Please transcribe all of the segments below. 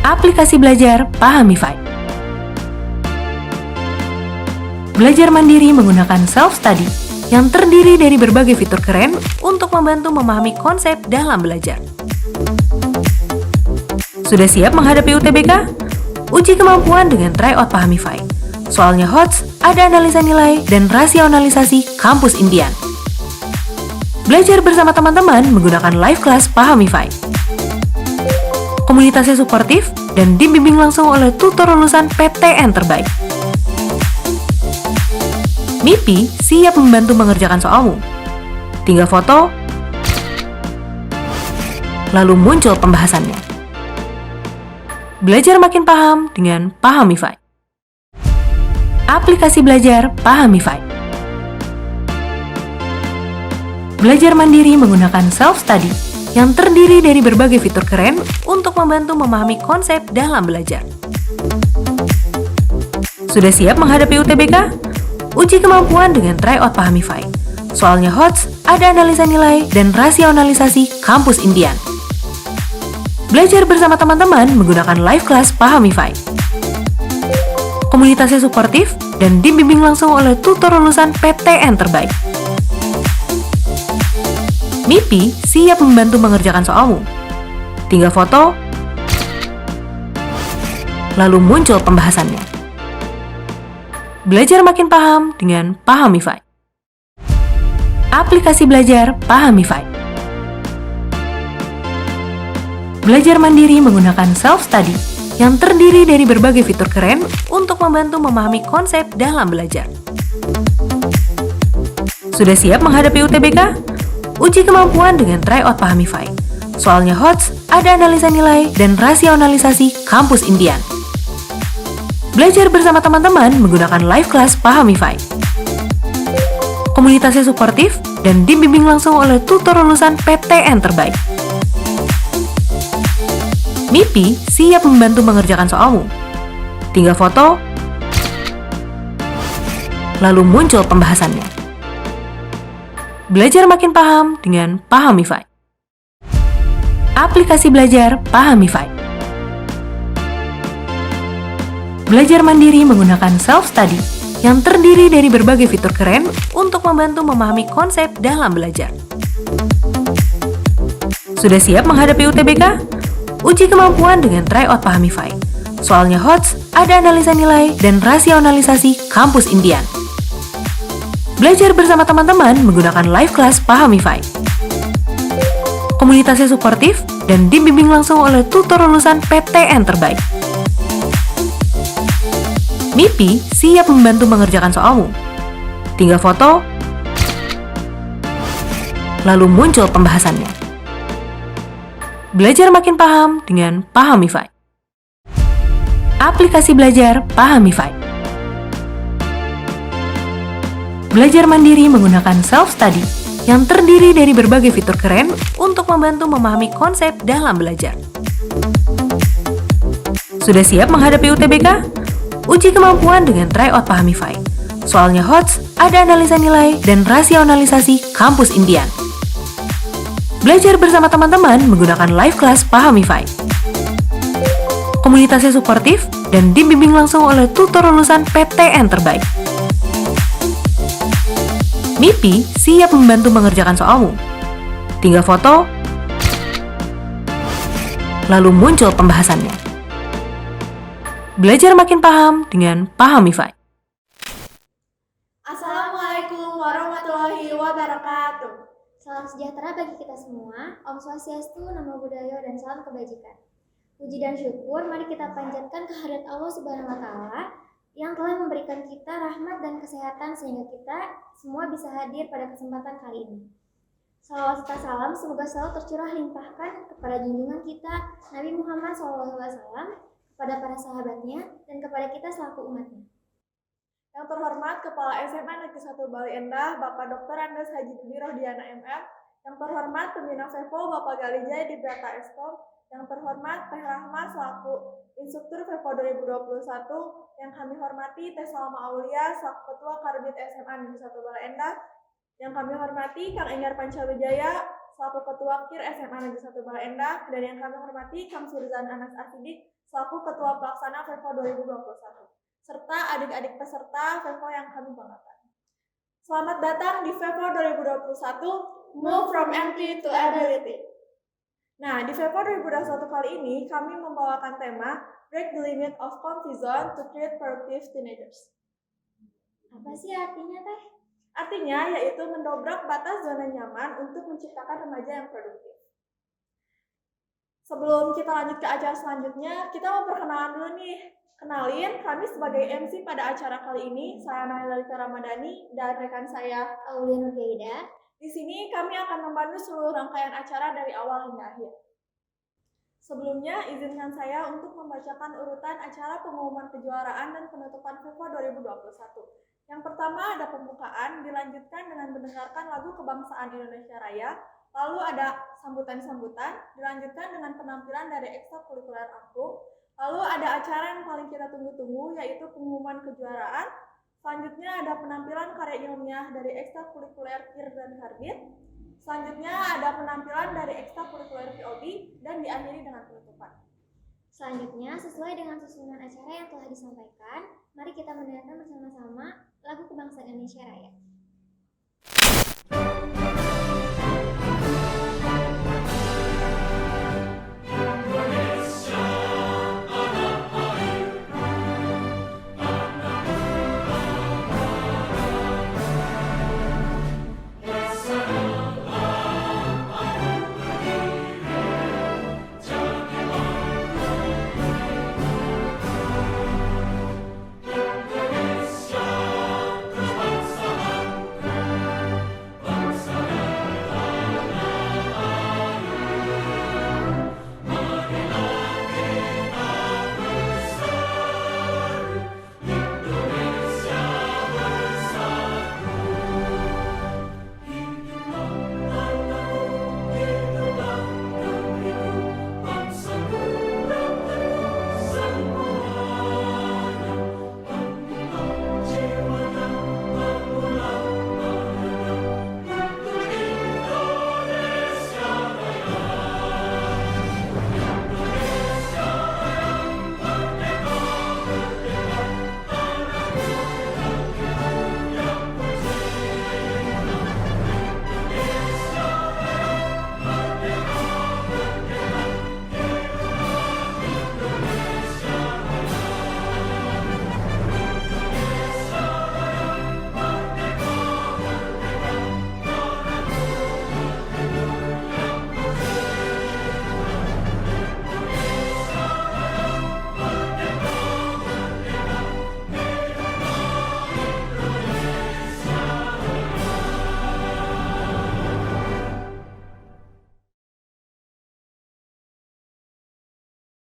Aplikasi belajar Pahamify. Belajar mandiri menggunakan self-study yang terdiri dari berbagai fitur keren untuk membantu memahami konsep dalam belajar. Sudah siap menghadapi UTBK? Uji kemampuan dengan tryout Pahamify. Soalnya HOTS, ada analisa nilai dan rasionalisasi kampus impian. Belajar bersama teman-teman menggunakan live class Pahamify. Komunitasnya suportif dan dibimbing langsung oleh tutor lulusan PTN terbaik. MIPI siap membantu mengerjakan soalmu. Tinggal foto, lalu muncul pembahasannya. Belajar makin paham dengan Pahamify. Aplikasi belajar Pahamify. Belajar mandiri menggunakan self-study yang terdiri dari berbagai fitur keren untuk membantu memahami konsep dalam belajar. Sudah siap menghadapi UTBK? Uji kemampuan dengan tryout Pahamify. Soalnya HOTS, ada analisa nilai dan rasionalisasi kampus impian. Belajar bersama teman-teman menggunakan live class Pahamify. Komunitasnya suportif dan dibimbing langsung oleh tutor lulusan PTN terbaik. MIPI siap membantu mengerjakan soalmu. Tinggal foto, lalu muncul pembahasannya. Belajar makin paham dengan Pahamify. Aplikasi belajar Pahamify. Belajar mandiri menggunakan self-study yang terdiri dari berbagai fitur keren untuk membantu memahami konsep dalam belajar. Sudah siap menghadapi UTBK? Uji kemampuan dengan tryout Pahamify. Soalnya HOTS, ada analisa nilai dan rasionalisasi kampus impian. Belajar bersama teman-teman menggunakan live class Pahamify. Komunitasnya suportif dan dibimbing langsung oleh tutor lulusan PTN terbaik. MIPI siap membantu mengerjakan soalmu. Tinggal foto, lalu muncul pembahasannya. Belajar makin paham dengan Pahamify. Aplikasi belajar Pahamify. Belajar mandiri menggunakan self-study yang terdiri dari berbagai fitur keren untuk membantu memahami konsep dalam belajar. Sudah siap menghadapi UTBK? Uji kemampuan dengan tryout Pahamify. Soalnya HOTS, ada analisa nilai dan rasionalisasi kampus impian. Belajar bersama teman-teman menggunakan live class Pahamify. Komunitasnya suportif dan dibimbing langsung oleh tutor lulusan PTN terbaik. MIPI siap membantu mengerjakan soalmu. Tinggal foto, lalu muncul pembahasannya. Belajar makin paham dengan Pahamify. Aplikasi belajar Pahamify. Belajar mandiri menggunakan self-study yang terdiri dari berbagai fitur keren untuk membantu memahami konsep dalam belajar. Sudah siap menghadapi UTBK? Uji kemampuan dengan tryout Pahamify. Soalnya HOTS, ada analisa nilai dan rasionalisasi kampus impian. Belajar bersama teman-teman menggunakan live class Pahamify. Komunitasnya suportif dan dibimbing langsung oleh tutor lulusan PTN terbaik. MIPI siap membantu mengerjakan soalmu. Tinggal foto, lalu muncul pembahasannya. Belajar makin paham dengan Pahamify. Assalamualaikum warahmatullahi wabarakatuh. Salam sejahtera bagi kita semua. Om Swastiastu, Namo Buddhaya, dan salam kebajikan. Puji dan syukur mari kita panjatkan kehadirat Allah Subhanahu wa Ta'ala yang telah memberikan kita rahmat dan kesehatan sehingga kita semua bisa hadir pada kesempatan kali ini. Salawat serta salam semoga selalu tercurah limpahkan kepada junjungan kita Nabi Muhammad SAW, kepada para sahabatnya, dan kepada kita selaku umatnya. Yang terhormat Kepala SMA Negeri 1 Bale Endah, Bapak Dr. Andes Haji Budi Rohdiana MM. Yang terhormat Pembina Fevo, Bapak Galijaya di Brata Eskom. Yang terhormat Teh Rahma selaku Instruktur Fevo 2021. Yang kami hormati Teh Salma Aulia selaku Ketua Karbit SMA Negeri 1 Bale Endah. Yang kami hormati Kang Enggar Pancawijaya selaku Ketua KIR SMA Negeri 1 Bale Endah. Dan yang kami hormati Kang Surzan Anas Asidik selaku Ketua Pelaksana FEVO 2021, serta adik-adik peserta FEVO yang kami banggakan. Selamat datang di FEVO 2021, Move from Empty to Ability. Nah, di FEVO 2021 kali ini kami membawakan tema Break the Limit of Comfort Zone to Create Productive Teenagers. Apa sih artinya, Teh? Artinya yaitu mendobrak batas zona nyaman untuk menciptakan remaja yang produktif. Sebelum kita lanjut ke acara selanjutnya, kita mau perkenalan dulu nih. Kenalin, kami sebagai MC pada acara kali ini, saya Nailika Ramadhani dan rekan saya Aulia Nurgaida. Di sini kami akan memandu seluruh rangkaian acara dari awal hingga akhir. Sebelumnya, izinkan saya untuk membacakan urutan acara pengumuman kejuaraan dan penutupan FEVO 2021. Yang pertama ada pembukaan, dilanjutkan dengan mendengarkan lagu kebangsaan Indonesia Raya, lalu ada sambutan-sambutan, dilanjutkan dengan penampilan dari ekstrakurikuler angklung, lalu ada acara yang paling kita tunggu-tunggu yaitu pengumuman kejuaraan. Selanjutnya ada penampilan karya ilmiah dari ekstrakurikuler KIR dan Karbit. Selanjutnya ada penampilan dari ekstrakurikuler POB dan diakhiri dengan penutupan. Selanjutnya, sesuai dengan susunan acara yang telah disampaikan, mari kita mendengarkan bersama-sama lagu kebangsaan Indonesia Raya.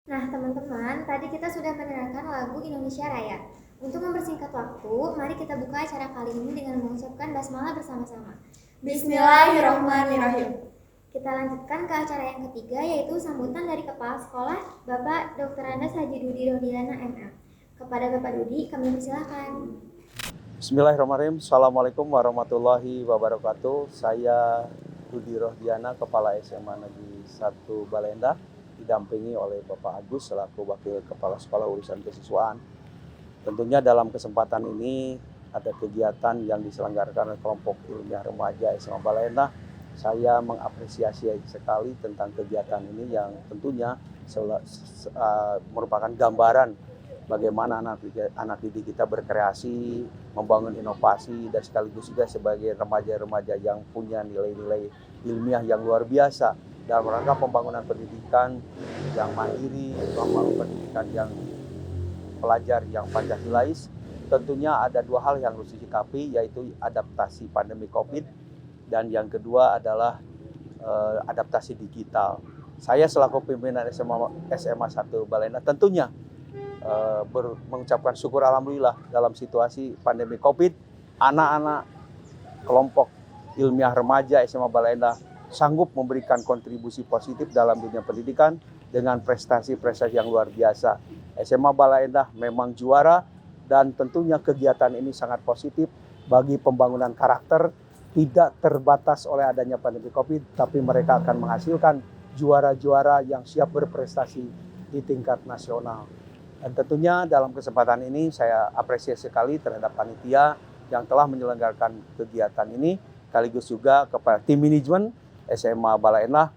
Nah, teman-teman, tadi kita sudah mendengarkan lagu Indonesia Raya. Untuk mempersingkat waktu, mari kita buka acara kali ini dengan mengucapkan basmalah bersama-sama. Bismillahirrahmanirrahim. Kita lanjutkan ke acara yang ketiga, yaitu sambutan dari Kepala Sekolah Bapak Dr. Andes Haji Dudi Rohdiana MM. Kepada Bapak Dudi, kami persilahkan. Bismillahirrahmanirrahim. Assalamualaikum warahmatullahi wabarakatuh. Saya Dudi Rohdiana, Kepala SMA Negeri 1 Baleendah, didampingi oleh Bapak Agus selaku Wakil Kepala Sekolah Urusan Kesiswaan. Tentunya dalam kesempatan ini ada kegiatan yang diselenggarakan oleh kelompok ilmiah remaja SMA Baleendah. Saya mengapresiasi sekali tentang kegiatan ini yang tentunya merupakan gambaran bagaimana anak didik kita berkreasi, membangun inovasi, dan sekaligus juga sebagai remaja-remaja yang punya nilai-nilai ilmiah yang luar biasa dalam rangka pembangunan pendidikan yang mandiri, pembangunan pendidikan yang pelajar yang Pancasilais. Tentunya ada dua hal yang harus disikapi, yaitu adaptasi pandemi COVID, dan yang kedua adalah adaptasi digital. Saya selaku pimpinan SMA 1 Baleendah tentunya mengucapkan syukur alhamdulillah dalam situasi pandemi COVID, anak-anak kelompok ilmiah remaja SMA Baleendah sanggup memberikan kontribusi positif dalam dunia pendidikan dengan prestasi-prestasi yang luar biasa. SMA Baleendah memang juara, dan tentunya kegiatan ini sangat positif bagi pembangunan karakter, tidak terbatas oleh adanya pandemi COVID, tapi mereka akan menghasilkan juara-juara yang siap berprestasi di tingkat nasional. Dan tentunya dalam kesempatan ini saya apresiasi sekali terhadap panitia yang telah menyelenggarakan kegiatan ini, sekaligus juga kepada tim manajemen SMA Bala Endah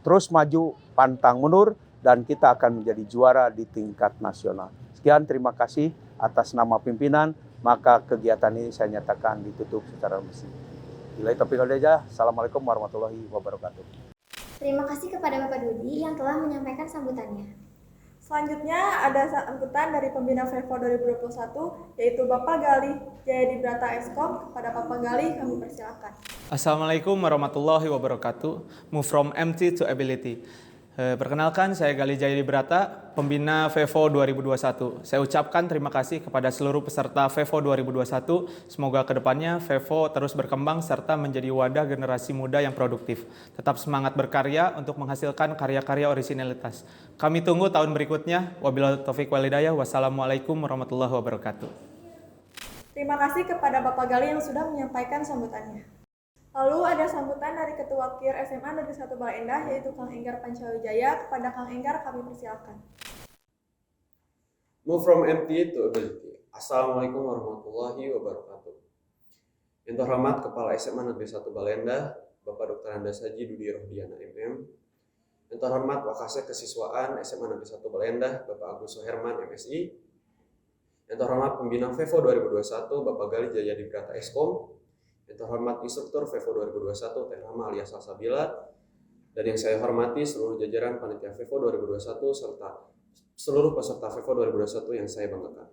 terus maju pantang mundur dan kita akan menjadi juara di tingkat nasional. Sekian, terima kasih atas nama pimpinan, maka kegiatan ini saya nyatakan ditutup secara resmi. Bila taufiq wal hidayah, Assalamualaikum warahmatullahi wabarakatuh. Terima kasih kepada Bapak Dudi yang telah menyampaikan sambutannya. Selanjutnya ada sambutan dari pembina FEVO 2021 yaitu Bapak Gali Jayadibrata Eskom. Kepada Bapak Gali kami persilakan. Assalamualaikum warahmatullahi wabarakatuh. Move from empty to ability. Perkenalkan, saya Gali Jayadibrata, pembina FEVO 2021. Saya ucapkan terima kasih kepada seluruh peserta FEVO 2021. Semoga kedepannya FEVO terus berkembang serta menjadi wadah generasi muda yang produktif. Tetap semangat berkarya untuk menghasilkan karya-karya orisinalitas. Kami tunggu tahun berikutnya. Wabillahi taufiq wal hidayah. Wassalamualaikum warahmatullahi wabarakatuh. Terima kasih kepada Bapak Gali yang sudah menyampaikan sambutannya. Lalu ada sambutan dari Ketua KIR SMA Negeri 1 Bala Endah yaitu Kang Enggar Pancawijaya. Kepada Kang Enggar kami persilakan. Move from empty to ability. Assalamualaikum warahmatullahi wabarakatuh. Yang terhormat Kepala SMA Negeri 1 Bala Endah, Bapak Dr. Andes Haji Dudi Rohdiana MM. Yang terhormat Wakasek Kesiswaan SMA Negeri 1 Bala Endah, Bapak Agus Soherman MSI. Yang terhormat Pembina FEVO 2021, Bapak Gali Jayadibrata Eskom. Yang terhormat Instruktur FEVO 2021 Teh Rama alias Salsabila, dan yang saya hormati seluruh jajaran panitia FEVO 2021 serta seluruh peserta FEVO 2021 yang saya banggakan.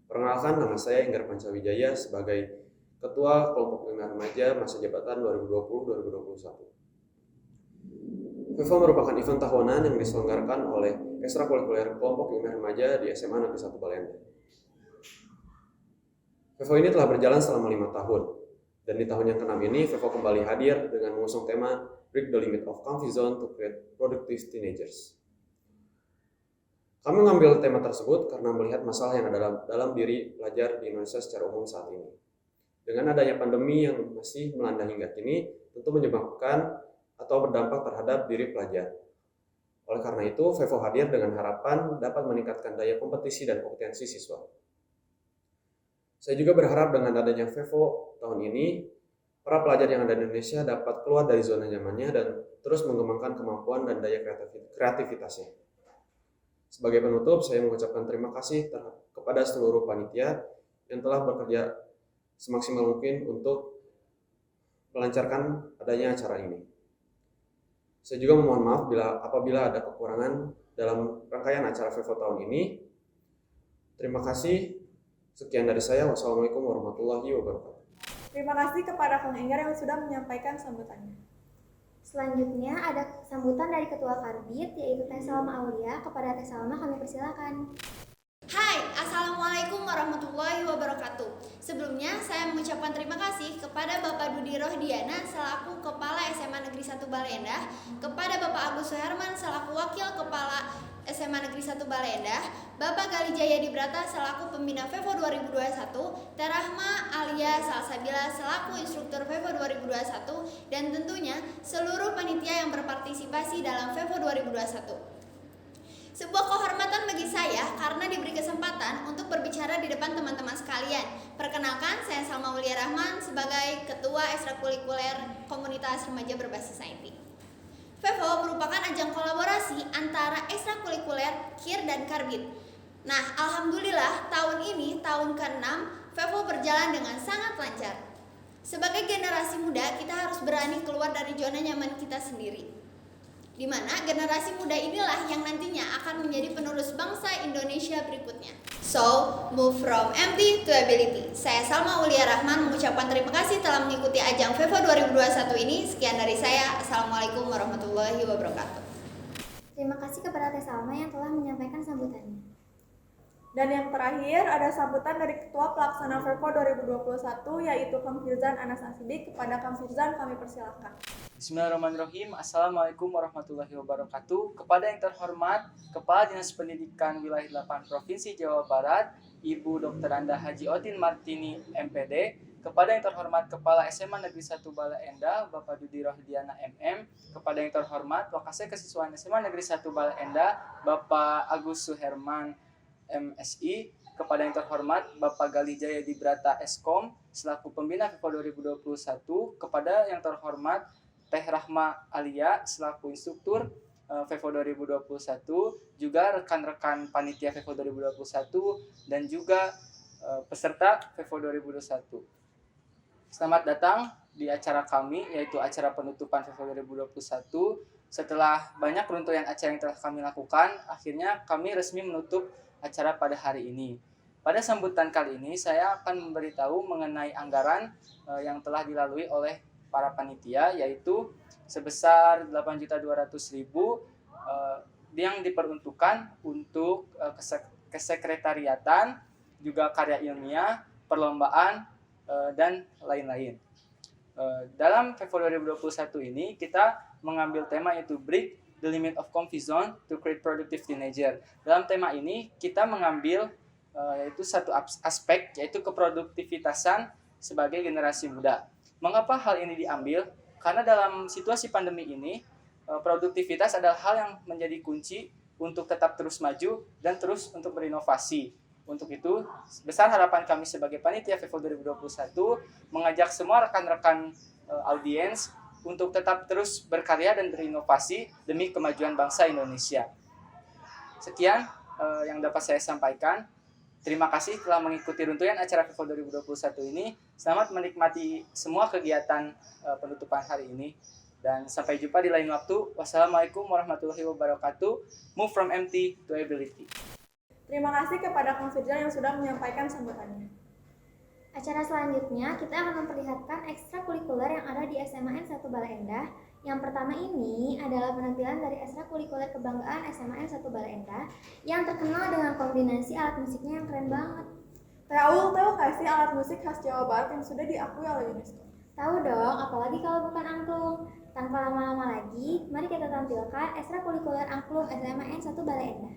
Perkenalkan, nama saya Enggar Pancawijaya sebagai Ketua Kelompok Ilmiah Remaja masa jabatan 2020-2021. FEVO merupakan event tahunan yang diselenggarakan oleh ekstrakurikuler Kelompok Ilmiah Remaja di SMA Negeri 1 Bala Endah. FEVO ini telah berjalan selama 5 tahun. Dan di tahun yang ke-6 ini, FEVO kembali hadir dengan mengusung tema Break the Limit of Comfort Zone to Create Productive Teenagers. Kami mengambil tema tersebut karena melihat masalah yang ada dalam diri pelajar di Indonesia secara umum saat ini. Dengan adanya pandemi yang masih melanda hingga kini, tentu menyebabkan atau berdampak terhadap diri pelajar. Oleh karena itu, FEVO hadir dengan harapan dapat meningkatkan daya kompetisi dan kompetensi siswa. Saya juga berharap dengan adanya FEVO tahun ini, para pelajar yang ada di Indonesia dapat keluar dari zona nyamannya dan terus mengembangkan kemampuan dan daya kreativitasnya. Sebagai penutup, saya mengucapkan terima kasih kepada seluruh panitia yang telah bekerja semaksimal mungkin untuk melancarkan adanya acara ini. Saya juga memohon maaf apabila ada kekurangan dalam rangkaian acara FEVO tahun ini. Terima kasih. Sekian dari saya. Wassalamualaikum warahmatullahi wabarakatuh. Terima kasih kepada Kang Enggar yang sudah menyampaikan sambutannya. Selanjutnya ada sambutan dari Ketua Karbit yaitu Teh Salma Aulia. Kepada Teh Salma kami persilakan. Hai, Assalamualaikum warahmatullahi wabarakatuh. Sebelumnya saya mengucapkan terima kasih kepada Bapak Dudi Rohdiana selaku Kepala SMA Negeri 1 Bala Endah, kepada Bapak Agus Soherman selaku Wakil Kepala SMA Negeri 1 Bala Endah, Bapak Gali Jayadibrata selaku Pembina FEVO 2021, Teh Rahma alias Salsabila selaku Instruktur FEVO 2021, dan tentunya seluruh panitia yang berpartisipasi dalam FEVO 2021. Sebuah kehormatan bagi saya karena diberi kesempatan untuk berbicara di depan teman-teman sekalian. Perkenalkan, saya Salma Aulia Rahman sebagai Ketua Ekstrakurikuler Komunitas Remaja Berbasis IT. FEVO merupakan ajang kolaborasi antara ekstrakurikuler, KIR, dan Karbit. Nah, alhamdulillah tahun ini, tahun ke-6, FEVO berjalan dengan sangat lancar. Sebagai generasi muda, kita harus berani keluar dari zona nyaman kita sendiri. Di mana generasi muda inilah yang nantinya akan menjadi penerus bangsa Indonesia berikutnya. So, move from empty to ability. Saya Salma Aulia Rahman mengucapkan terima kasih telah mengikuti ajang FEVO 2021 ini. Sekian dari saya. Assalamualaikum warahmatullahi wabarakatuh. Terima kasih kepada Teh Salma yang telah menyampaikan sambutannya. Dan yang terakhir ada sambutan dari Ketua Pelaksana FEVO 2021 yaitu Kang Firzan Anas Asidik. Kepada Kang Firzan kami persilakan. Bismillahirrahmanirrahim. Assalamualaikum warahmatullahi wabarakatuh. Kepada yang terhormat Kepala Dinas Pendidikan Wilayah 8 Provinsi Jawa Barat, Ibu Dr. Anda Haji Otin Martini MPD, kepada yang terhormat Kepala SMA Negeri 1 Bale Endah, Bapak Dudi Rohdiana MM, kepada yang terhormat Wakasek Kesiswaan SMA Negeri 1 Bale Endah, Bapak Agus Suherman MSI, kepada yang terhormat Bapak Gali Jaya Dibrata Eskom selaku pembina FEVO 2021, kepada yang terhormat Teh Rahma Alia selaku instruktur FEVO 2021, juga rekan-rekan panitia FEVO 2021 dan juga peserta FEVO 2021. Selamat datang di acara kami, yaitu acara penutupan FEVO 2021. Setelah banyak rangkaian acara yang telah kami lakukan, akhirnya kami resmi menutup acara pada hari ini. Pada sambutan kali ini, saya akan memberitahu mengenai anggaran yang telah dilalui oleh para panitia, yaitu sebesar 8.200.000 yang diperuntukkan untuk kesekretariatan, juga karya ilmiah, perlombaan, dan lain-lain. Dalam FEVO 2021 ini kita mengambil tema yaitu Break the Limit of Comfort Zone to Create Productive Teenager. Dalam tema ini kita mengambil yaitu satu aspek, yaitu keproduktivitasan sebagai generasi muda. Mengapa hal ini diambil? Karena dalam situasi pandemi ini produktivitas adalah hal yang menjadi kunci untuk tetap terus maju dan terus untuk berinovasi. Untuk itu, besar harapan kami sebagai panitia FEVO 2021 mengajak semua rekan-rekan audiens untuk tetap terus berkarya dan berinovasi demi kemajuan bangsa Indonesia. Sekian yang dapat saya sampaikan. Terima kasih telah mengikuti rangkaian acara FEVO 2021 ini. Selamat menikmati semua kegiatan penutupan hari ini. Dan sampai jumpa di lain waktu. Wassalamualaikum warahmatullahi wabarakatuh. Move from empty to ability. Terima kasih kepada Kang Firjal yang sudah menyampaikan sambutannya. Acara selanjutnya kita akan memperlihatkan ekstrakurikuler yang ada di SMAN 1 Bale Endah. Yang pertama ini adalah penampilan dari ekstrakurikuler kebanggaan SMAN 1 Bale Endah yang terkenal dengan kombinasi alat musiknya yang keren banget. Tahu gak sih alat musik khas Jawa Barat yang sudah diakui oleh UNESCO? Tahu dong, apalagi kalau bukan angklung. Tanpa lama-lama lagi, mari kita tampilkan ekstrakurikuler angklung SMAN 1 Bale Endah.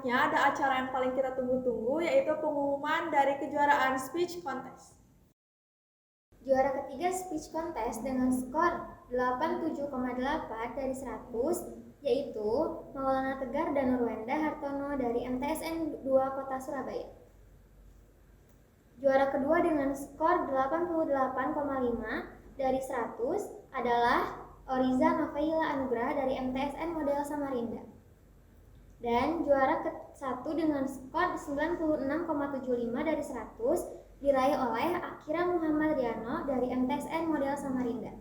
selanjutnya ada acara yang paling kita tunggu-tunggu, yaitu pengumuman dari kejuaraan speech contest. Juara ketiga speech contest dengan skor 87,8 dari 100 yaitu Maulana Tegar dan Nurwenda Hartono dari MTSN 2 Kota Surabaya. Juara kedua dengan skor 88,5 dari 100 adalah Oriza Novaila Anugrah dari MTSN Model Samarinda. Dan juara ke-1 dengan skor 96,75 dari 100 diraih oleh Akira Muhammad Riano dari MTSN Model Samarinda.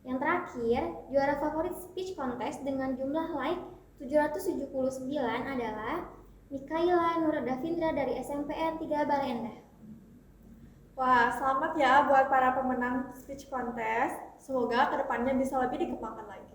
Yang terakhir, juara favorit speech contest dengan jumlah like 779 adalah Mikaila Nur Davindra dari SMPN 3 Bale Endah. Wah, selamat ya buat para pemenang speech contest. Semoga kedepannya bisa lebih dikembangkan lagi.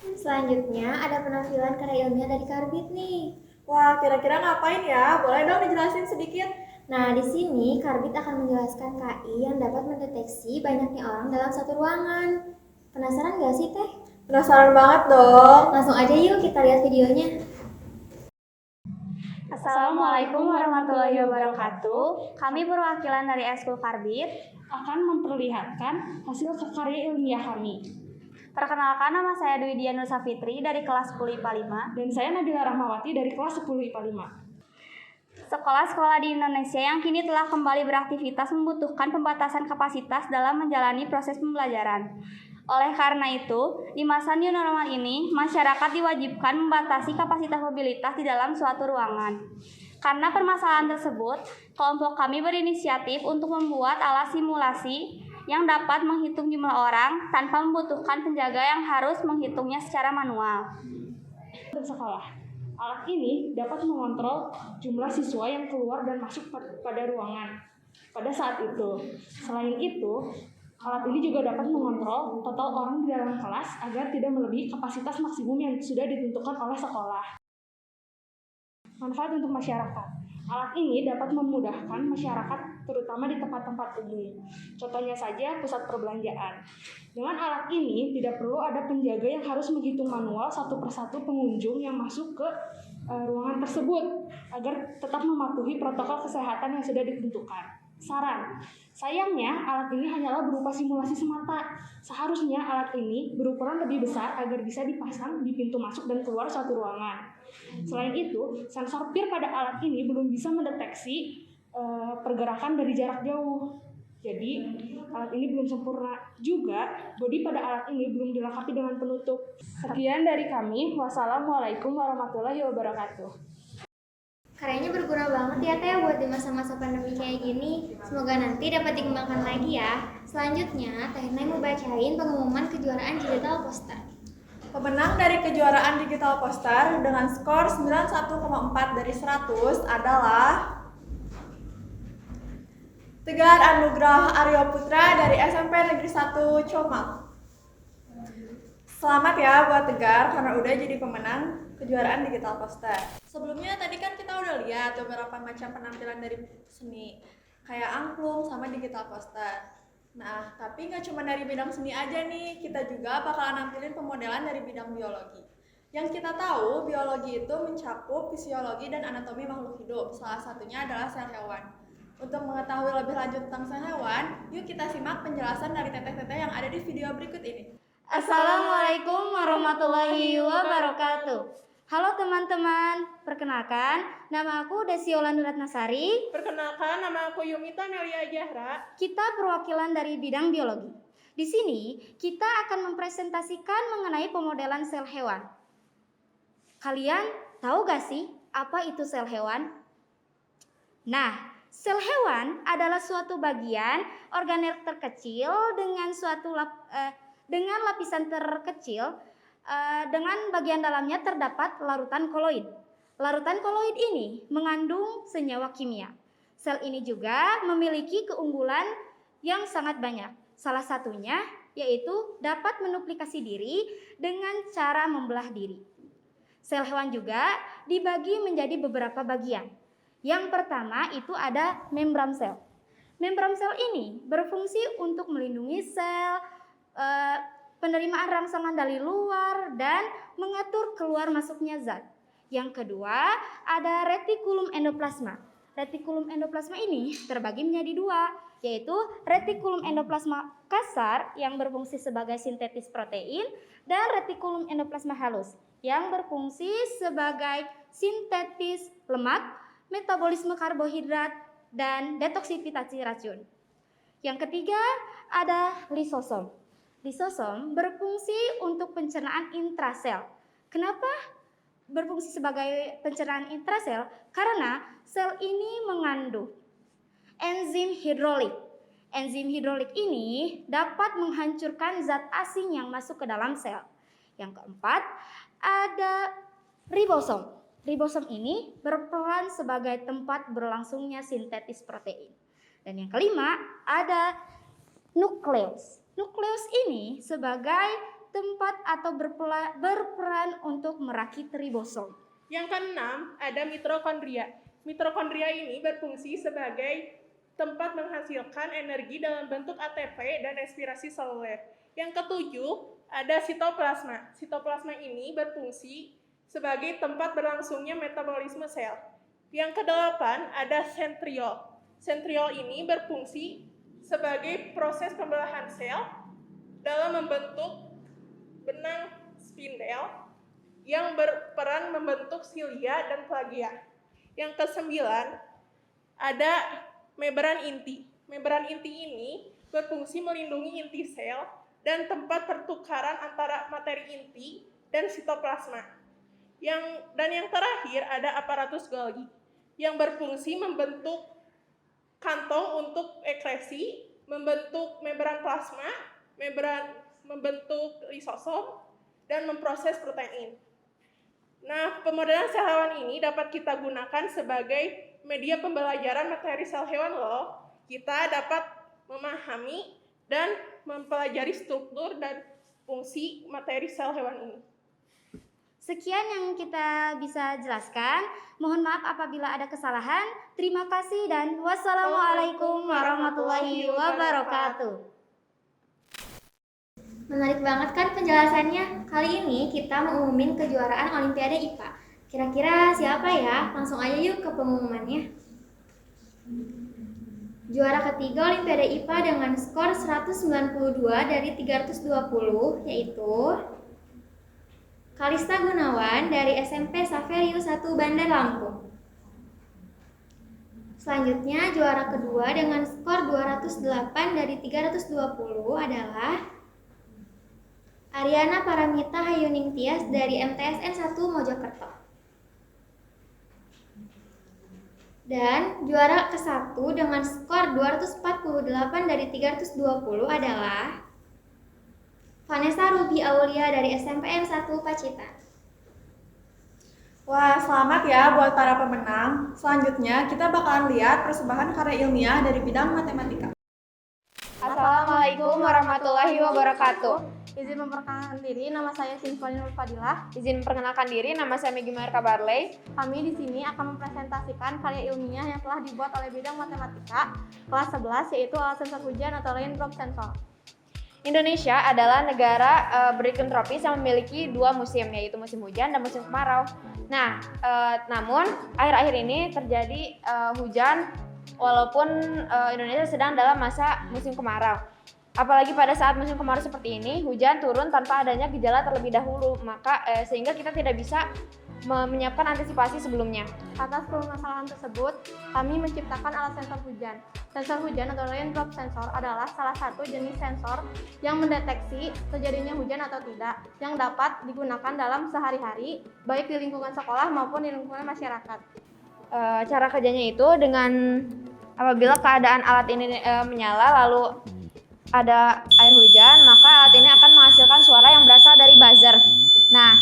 Selanjutnya ada penampilan karya ilmiah dari Karbit nih. Wah, kira-kira ngapain ya? Boleh dong dijelasin sedikit? Nah, di sini Karbit akan menjelaskan KI yang dapat mendeteksi banyaknya orang dalam satu ruangan. Penasaran gak sih, Teh? Penasaran banget dong. Langsung aja yuk kita lihat videonya. Assalamualaikum warahmatullahi wabarakatuh. Kami perwakilan dari Eskul Karbit akan memperlihatkan hasil karya ilmiah kami. Perkenalkan, nama saya Dwi Dianur Safitri dari kelas 10 IPA 5. Dan saya Nabila Rahmawati dari kelas 10 IPA 5. Sekolah-sekolah di Indonesia yang kini telah kembali beraktivitas membutuhkan pembatasan kapasitas dalam menjalani proses pembelajaran. Oleh karena itu, di masa new normal ini, masyarakat diwajibkan membatasi kapasitas mobilitas di dalam suatu ruangan. Karena permasalahan tersebut, kelompok kami berinisiatif untuk membuat alat simulasi yang dapat menghitung jumlah orang tanpa membutuhkan penjaga yang harus menghitungnya secara manual. Bersekolah. Alat ini dapat mengontrol jumlah siswa yang keluar dan masuk pada ruangan pada saat itu. Selain itu, alat ini juga dapat mengontrol total orang di dalam kelas agar tidak melebihi kapasitas maksimum yang sudah ditentukan oleh sekolah. Manfaat untuk masyarakat. Alat ini dapat memudahkan masyarakat terutama di tempat-tempat umum. Contohnya saja pusat perbelanjaan. Dengan alat ini tidak perlu ada penjaga yang harus menghitung manual satu persatu pengunjung yang masuk ke ruangan tersebut agar tetap mematuhi protokol kesehatan yang sudah ditentukan. Saran, sayangnya alat ini hanyalah berupa simulasi semata. Seharusnya alat ini berukuran lebih besar agar bisa dipasang di pintu masuk dan keluar suatu ruangan. Selain itu, sensor PIR pada alat ini belum bisa mendeteksi pergerakan dari jarak jauh. Jadi, alat ini belum sempurna. Juga, bodi pada alat ini belum dilengkapi dengan penutup. Sekian dari kami. Wassalamualaikum warahmatullahi wabarakatuh. Karyanya berguna banget ya Teh buat di masa-masa pandemi kayak gini. Semoga nanti dapat dikembangkan lagi ya. Selanjutnya, Teh Nay mau bacain pengumuman kejuaraan digital poster. Pemenang dari kejuaraan digital poster dengan skor 91,4 dari 100 adalah Tegar Anugrah Aryo Putra dari SMP Negeri 1 Comal. Selamat ya buat Tegar karena udah jadi pemenang kejuaraan digital poster. Sebelumnya tadi kan kita udah lihat beberapa macam penampilan dari seni kayak angklung sama digital poster. Nah, tapi nggak cuma dari bidang seni aja nih, kita juga bakalan nampilin pemodelan dari bidang biologi. Yang kita tahu, biologi itu mencakup fisiologi dan anatomi makhluk hidup. Salah satunya adalah sel hewan. Untuk mengetahui lebih lanjut tentang sel hewan, yuk kita simak penjelasan dari teteh-teteh yang ada di video berikut ini. Assalamualaikum warahmatullahi wabarakatuh. Halo teman-teman, perkenalkan nama aku Desi Olan Ratnasari. Perkenalkan nama aku Yumita Nelia Jahra. Kita perwakilan dari bidang biologi. Di sini kita akan mempresentasikan mengenai pemodelan sel hewan. Kalian tahu gak sih apa itu sel hewan? Nah, sel hewan adalah suatu bagian organel terkecil dengan lapisan terkecil dengan bagian dalamnya terdapat larutan koloid. Larutan koloid ini mengandung senyawa kimia. Sel ini juga memiliki keunggulan yang sangat banyak. Salah satunya yaitu dapat menduplikasi diri dengan cara membelah diri. Sel hewan juga dibagi menjadi beberapa bagian. Yang pertama itu ada membran sel. Membran sel ini berfungsi untuk melindungi sel, penerimaan rangsangan dari luar, dan mengatur keluar masuknya zat. Yang kedua, ada retikulum endoplasma. Retikulum endoplasma ini terbagi menjadi dua, yaitu retikulum endoplasma kasar yang berfungsi sebagai sintetis protein dan retikulum endoplasma halus yang berfungsi sebagai sintetis lemak, metabolisme karbohidrat, dan detoksifikasi racun. Yang ketiga, ada lisosom. Lisosom berfungsi untuk pencernaan intrasel. Kenapa berfungsi sebagai pencernaan intrasel? Karena sel ini mengandung enzim hidrolik. Enzim hidrolik ini dapat menghancurkan zat asing yang masuk ke dalam sel. Yang keempat, ada ribosom. Ribosom ini berperan sebagai tempat berlangsungnya sintetis protein. Dan yang kelima, ada nukleus. Nukleus ini sebagai tempat atau berperan untuk merakit ribosom. Yang keenam, ada mitokondria. Mitokondria ini berfungsi sebagai tempat menghasilkan energi dalam bentuk ATP dan respirasi seluler. Yang ketujuh, ada sitoplasma. Sitoplasma ini berfungsi sebagai tempat berlangsungnya metabolisme sel. Yang kedelapan, ada sentriol. Sentriol ini berfungsi sebagai proses pembelahan sel dalam membentuk benang spindel yang berperan membentuk silia dan plagia. Yang kesembilan, ada membran inti. Membran inti ini berfungsi melindungi inti sel dan tempat pertukaran antara materi inti dan sitoplasma. Dan yang terakhir ada aparatus Golgi yang berfungsi membentuk kantong untuk ekresi, membentuk membran plasma, membentuk lisosom, dan memproses protein. Nah, pemodelan sel hewan ini dapat kita gunakan sebagai media pembelajaran materi sel hewan loh. Kita dapat memahami dan mempelajari struktur dan fungsi materi sel hewan ini. Sekian yang kita bisa jelaskan. Mohon maaf apabila ada kesalahan. Terima kasih dan wassalamualaikum warahmatullahi wabarakatuh. Menarik banget kan penjelasannya? Kali ini kita mengumumin kejuaraan Olimpiade IPA. Kira-kira siapa ya? Langsung aja yuk ke pengumumannya. Juara ketiga Olimpiade IPA dengan skor 192 dari 320 yaitu Kalista Gunawan dari SMP Saverio 1 Bandar Lampung. Selanjutnya juara kedua dengan skor 208 dari 320 adalah Ariana Paramita Hayuning Tias dari MTSN 1 Mojokerto. Dan juara ke-1 dengan skor 248 dari 320 adalah Vanessa Ruby Aulia dari SMPN 1 Pacitan. Wah, selamat ya buat para pemenang. Selanjutnya kita bakalan lihat persembahan karya ilmiah dari bidang matematika. Assalamualaikum warahmatullahi wabarakatuh. Izin memperkenalkan diri, nama saya Sinfoni Nur Fadilah. Izin memperkenalkan diri, nama saya Megi Marka Barley. Kami di sini akan mempresentasikan karya ilmiah yang telah dibuat oleh bidang matematika kelas 11 yaitu alat sensor hujan atau raindrop sensor. Indonesia adalah negara beriklim tropis yang memiliki dua musim, yaitu musim hujan dan musim kemarau. Nah, namun akhir-akhir ini terjadi hujan walaupun Indonesia sedang dalam masa musim kemarau. Apalagi pada saat musim kemarau seperti ini, hujan turun tanpa adanya gejala terlebih dahulu, maka sehingga kita tidak bisa menyiapkan antisipasi sebelumnya. Atas permasalahan tersebut, kami menciptakan alat sensor hujan. Sensor hujan atau raindrop sensor adalah salah satu jenis sensor yang mendeteksi terjadinya hujan atau tidak, yang dapat digunakan dalam sehari-hari, baik di lingkungan sekolah maupun di lingkungan masyarakat. Cara kerjanya itu dengan apabila keadaan alat ini menyala lalu ada air hujan, maka alat ini akan menghasilkan suara yang berasal dari buzzer. Nah,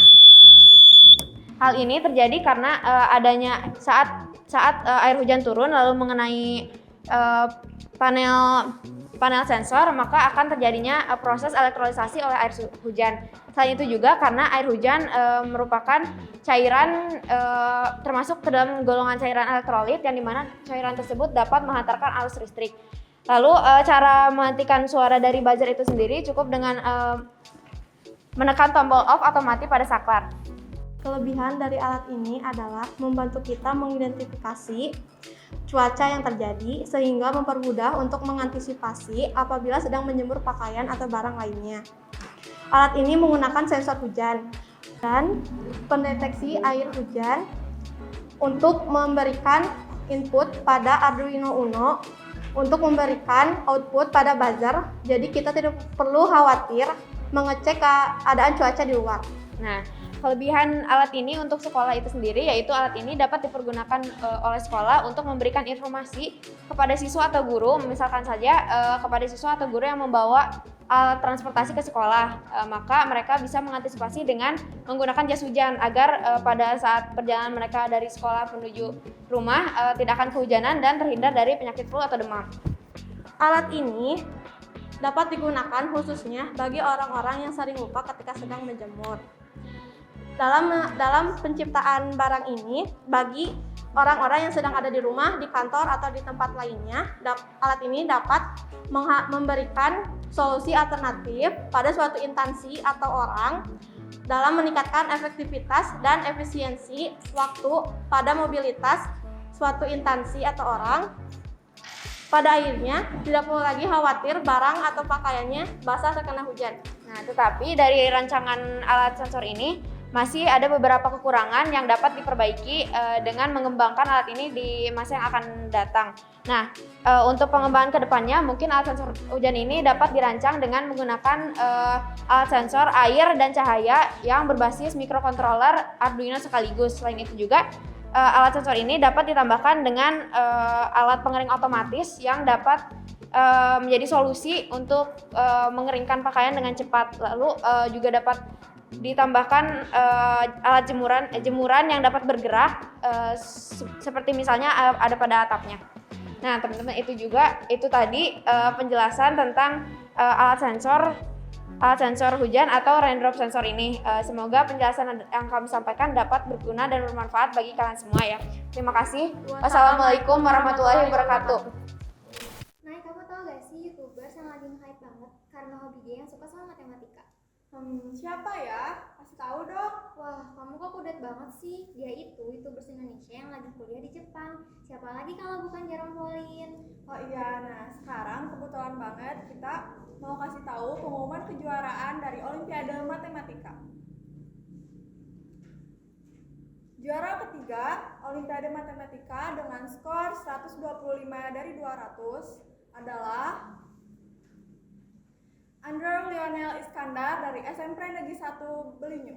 hal ini terjadi karena adanya saat air hujan turun lalu mengenai panel sensor, maka akan terjadinya proses elektrolisa oleh air hujan. Selain itu juga karena air hujan merupakan cairan termasuk ke dalam golongan cairan elektrolit yang dimana cairan tersebut dapat menghantarkan arus listrik. Lalu cara menghentikan suara dari buzzer itu sendiri cukup dengan menekan tombol off atau mati pada saklar. Kelebihan dari alat ini adalah membantu kita mengidentifikasi cuaca yang terjadi sehingga mempermudah untuk mengantisipasi apabila sedang menjemur pakaian atau barang lainnya. Alat ini menggunakan sensor hujan dan pendeteksi air hujan untuk memberikan input pada Arduino Uno untuk memberikan output pada buzzer. Jadi kita tidak perlu khawatir mengecek keadaan cuaca di luar. Nah, kelebihan alat ini untuk sekolah itu sendiri yaitu alat ini dapat dipergunakan oleh sekolah untuk memberikan informasi kepada siswa atau guru, misalkan saja kepada siswa atau guru yang membawa alat transportasi ke sekolah, maka mereka bisa mengantisipasi dengan menggunakan jas hujan agar pada saat perjalanan mereka dari sekolah menuju rumah tidak akan kehujanan dan terhindar dari penyakit flu atau demam. Alat ini dapat digunakan khususnya bagi orang-orang yang sering lupa ketika sedang menjemur. Dalam penciptaan barang ini, bagi orang-orang yang sedang ada di rumah, di kantor, atau di tempat lainnya, alat ini dapat memberikan solusi alternatif pada suatu instansi atau orang dalam meningkatkan efektivitas dan efisiensi waktu pada mobilitas suatu instansi atau orang. Pada akhirnya, tidak perlu lagi khawatir barang atau pakaiannya basah terkena hujan. Nah, tetapi dari rancangan alat sensor ini masih ada beberapa kekurangan yang dapat diperbaiki dengan mengembangkan alat ini di masa yang akan datang. Nah, untuk pengembangan kedepannya mungkin alat sensor hujan ini dapat dirancang dengan menggunakan alat sensor air dan cahaya yang berbasis microcontroller Arduino sekaligus. Selain itu juga alat sensor ini dapat ditambahkan dengan alat pengering otomatis yang dapat menjadi solusi untuk mengeringkan pakaian dengan cepat. Lalu juga dapat ditambahkan alat jemuran yang dapat bergerak seperti misalnya ada pada atapnya. Nah, teman-teman, itu tadi penjelasan tentang alat sensor hujan atau raindrop sensor ini. Semoga penjelasan yang kami sampaikan dapat berguna dan bermanfaat bagi kalian semua ya. Terima kasih. Wassalamualaikum warahmatullahi wabarakatuh. Nah, kamu tahu gak sih YouTubers yang lagi hype banget karena hobi dia yang suka sama matematika? Siapa ya? Kasih tahu dong. Wah, kamu kok kudet banget sih. Dia itu YouTubers Indonesia yang lagi kuliah di Jepang. Siapa lagi kalau bukan Jerome Pauline? Oh iya, nah sekarang kebetulan banget kita mau kasih tahu pengumuman kejuaraan dari Olimpiade Matematika. Juara ketiga Olimpiade Matematika dengan skor 125 dari 200 adalah Andrew Lionel Iskandar dari SMP Negeri 1 Belinyu.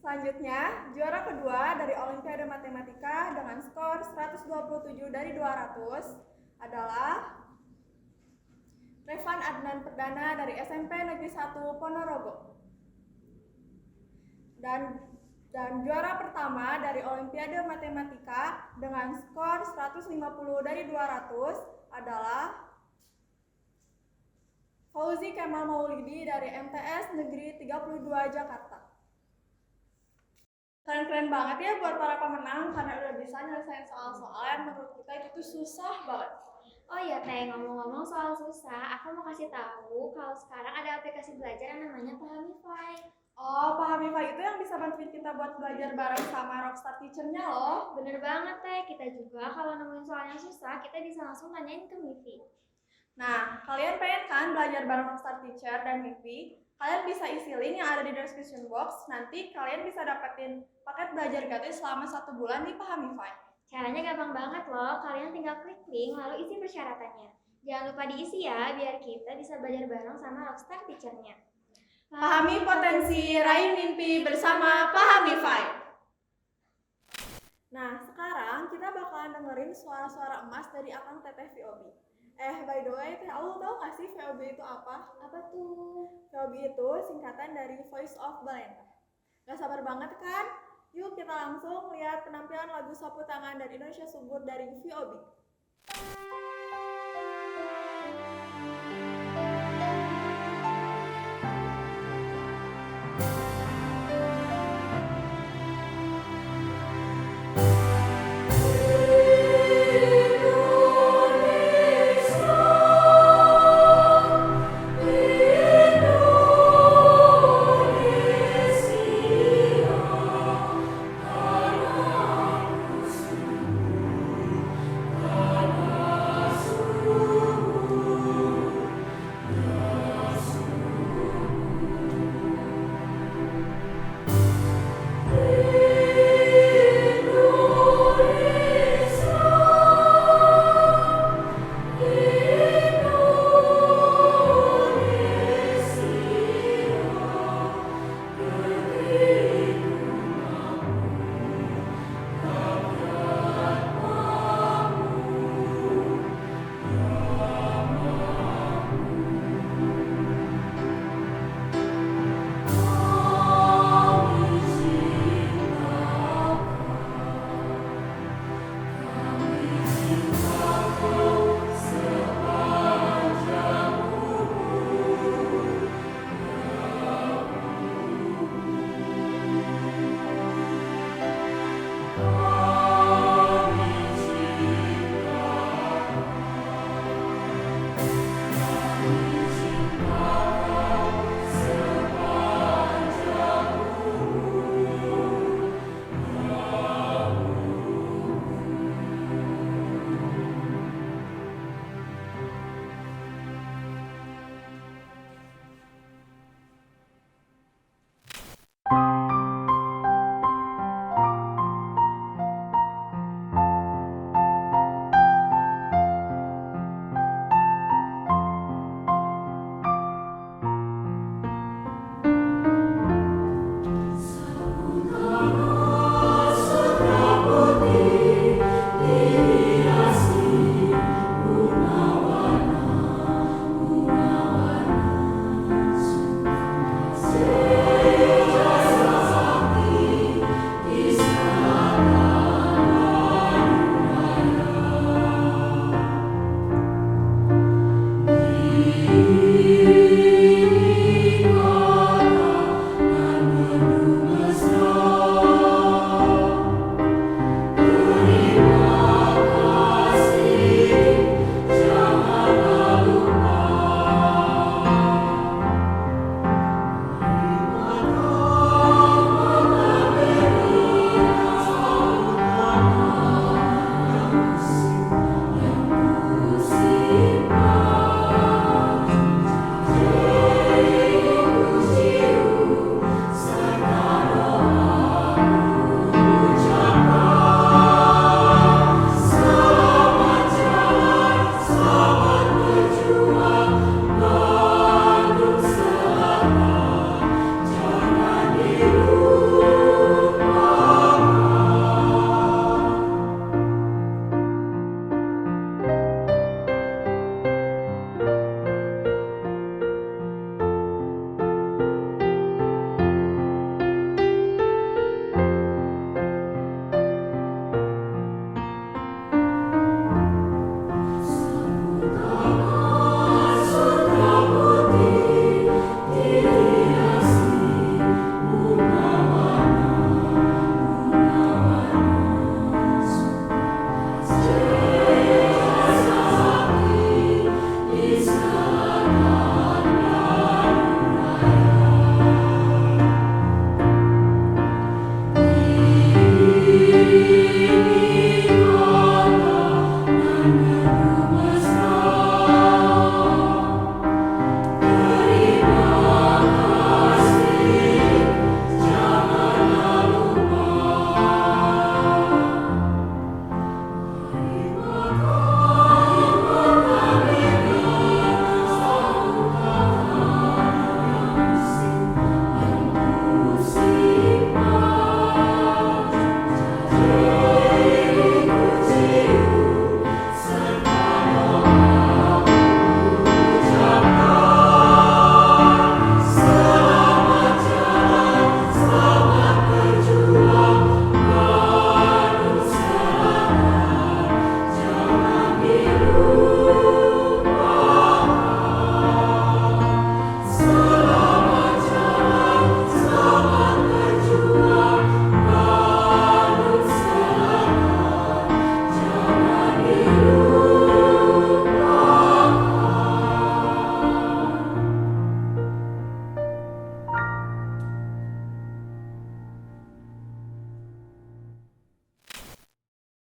Selanjutnya, juara kedua dari Olimpiade Matematika dengan skor 127 dari 200 adalah Revan Adnan Perdana dari SMP Negeri 1 Ponorogo. Dan juara pertama dari Olimpiade Matematika dengan skor 150 dari 200 adalah Fauzi Kemal Maulidi dari MTS Negeri 32 Jakarta. Keren-keren banget ya buat para pemenang karena udah bisa nyelesain soal-soal yang menurut kita itu tuh susah banget. Oh iya Teh, ngomong-ngomong soal susah, aku mau kasih tahu kalau sekarang ada aplikasi belajar yang namanya Pahamify. Oh, Pahamify itu yang bisa bantuin kita buat belajar bareng sama Rockstar Teacher-nya loh. Bener banget Teh, kita juga kalau nemuin soal yang susah, kita bisa langsung tanyain ke Mifi. Nah, kalian pengen kan belajar bareng Rockstar Teacher dan Mifi? Kalian bisa isi link yang ada di description box. Nanti kalian bisa dapetin paket belajar gratis selama 1 bulan di Pahamify. Caranya gampang banget loh, kalian tinggal klik link lalu isi persyaratannya. Jangan lupa diisi ya, biar kita bisa belajar bareng sama Rockstar Teacher-nya. Pahami potensi, raih mimpi bersama Pahamify. Nah, sekarang kita bakalan dengerin suara-suara emas dari Akang Teteh VOB. By the way, Teh Aul tahu nggak sih VOB itu apa? Apa tuh? VOB itu singkatan dari Voice of Balenta. Gak sabar banget kan? Yuk kita langsung lihat penampilan lagu Sapu Tangan dari Indonesia Subur dari VOB. Indonesia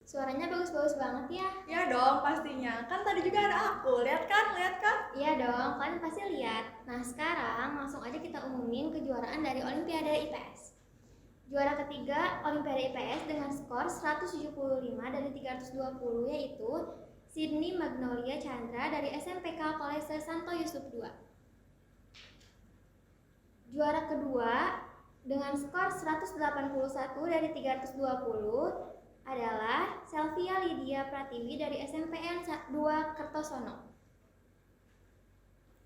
Suaranya bagus-bagus banget ya. Iya dong, pastinya. Kan tadi juga ada aku. Lihat kan? Iya dong, kalian pasti lihat. Nah, sekarang langsung aja kita umumin kejuaraan dari Olimpiade IPS. Juara ketiga Olimpiade IPS dengan skor 175 dari 320 yaitu Sydney Magnolia Chandra dari SMPK Kolese Santo Yusuf II. Juara kedua dengan skor 181 dari 320 adalah Selvia Lydia Pratiwi dari SMPN 2 Kertosono.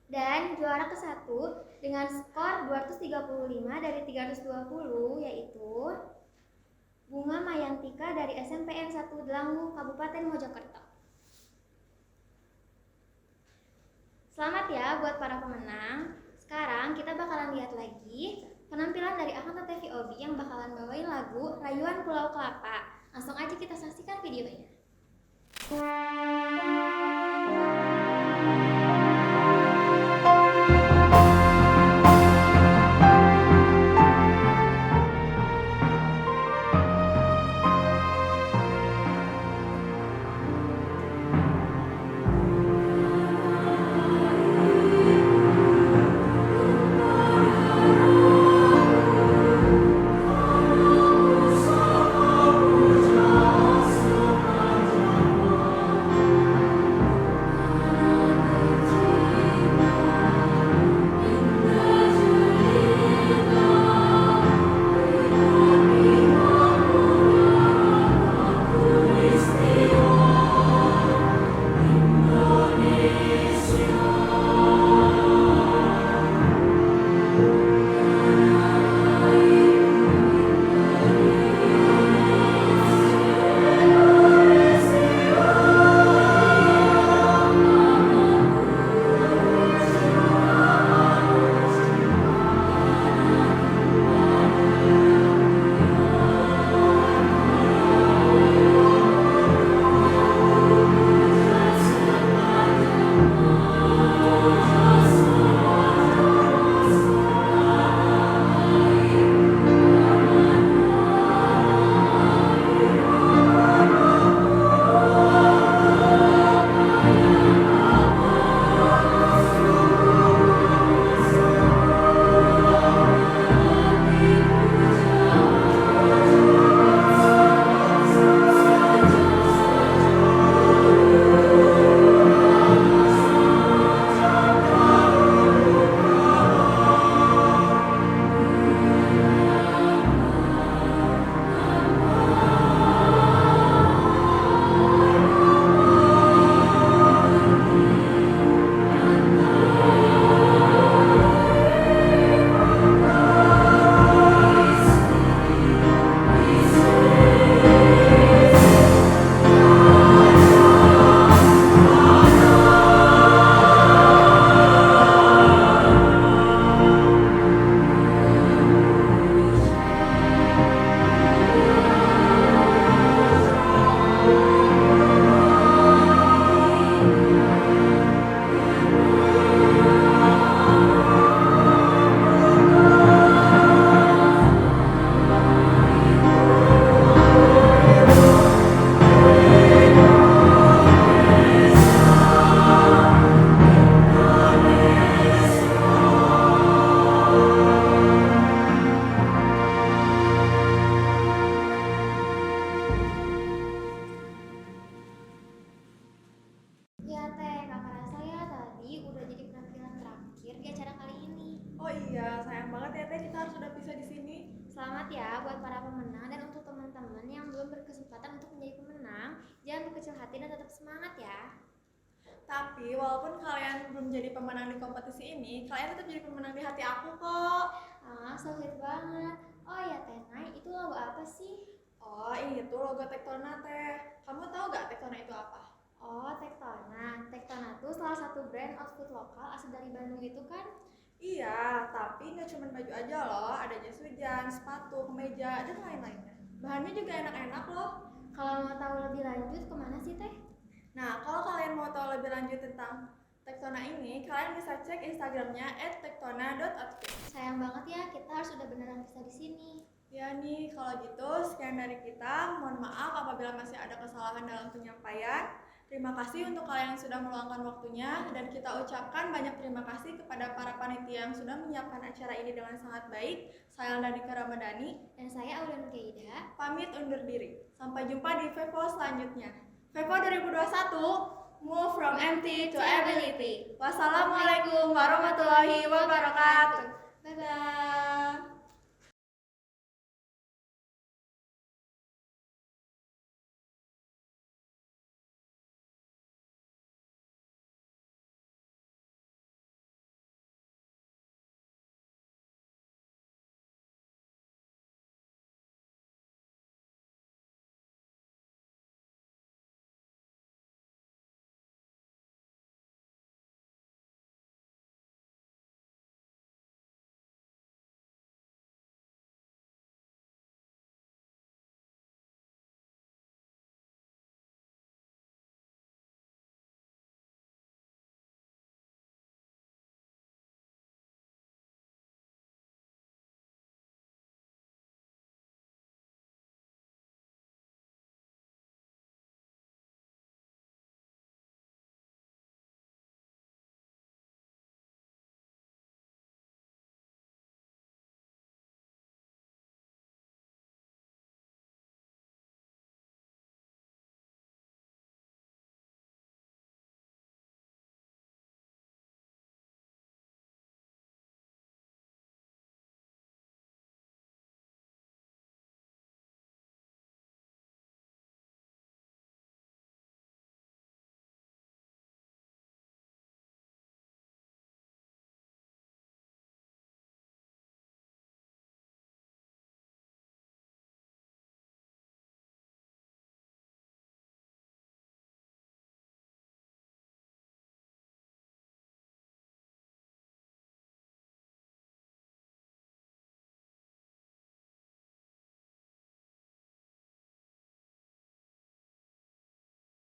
Dan juara ke-1 dengan skor 235 dari 320 yaitu Bunga Mayantika dari SMPN 1 Delangu Kabupaten Mojokerto. Selamat ya buat para pemenang. Sekarang kita bakalan lihat lagi penampilan dari Akanto TV Obi yang bakalan bawain lagu Rayuan Pulau Kelapa. Langsung aja kita saksikan videonya. Selamat ya buat para pemenang, dan untuk teman-teman yang belum berkesempatan untuk menjadi pemenang, jangan berkecil hati dan tetap semangat ya. Tapi walaupun kalian belum jadi pemenang di kompetisi ini, kalian tetap jadi pemenang di hati aku kok. Ah, so sweet banget. Oh ya Teh Nay, itu logo apa sih? Oh, itu logo Tektona Teh. Kamu tahu gak Tektona itu apa? Oh, Tektona. Tektona tuh salah satu brand outfit lokal asal dari Bandung itu kan? Iya, tapi nggak cuma baju aja loh, ada jas hujan, sepatu, kemeja, dan lain-lainnya. Bahannya juga enak-enak loh. Kalau mau tahu lebih lanjut, kemana sih Teh? Nah, kalau kalian mau tahu lebih lanjut tentang Tektona ini, kalian bisa cek Instagramnya @tektona.outfit. Sayang banget ya, kita harus udah beneran bisa di sini. Ya nih, kalau gitu sekian dari kita. Mohon maaf apabila masih ada kesalahan dalam penyampaian. Terima kasih untuk kalian yang sudah meluangkan waktunya, dan kita ucapkan banyak terima kasih kepada para panitia yang sudah menyiapkan acara ini dengan sangat baik. Saya Aldadika Ramadhani Dan saya Aulian Keida. pamit undur diri. Sampai jumpa di FEVO selanjutnya. FEVO 2021, move from empty to ability. Wassalamualaikum warahmatullahi wabarakatuh. Bye-bye.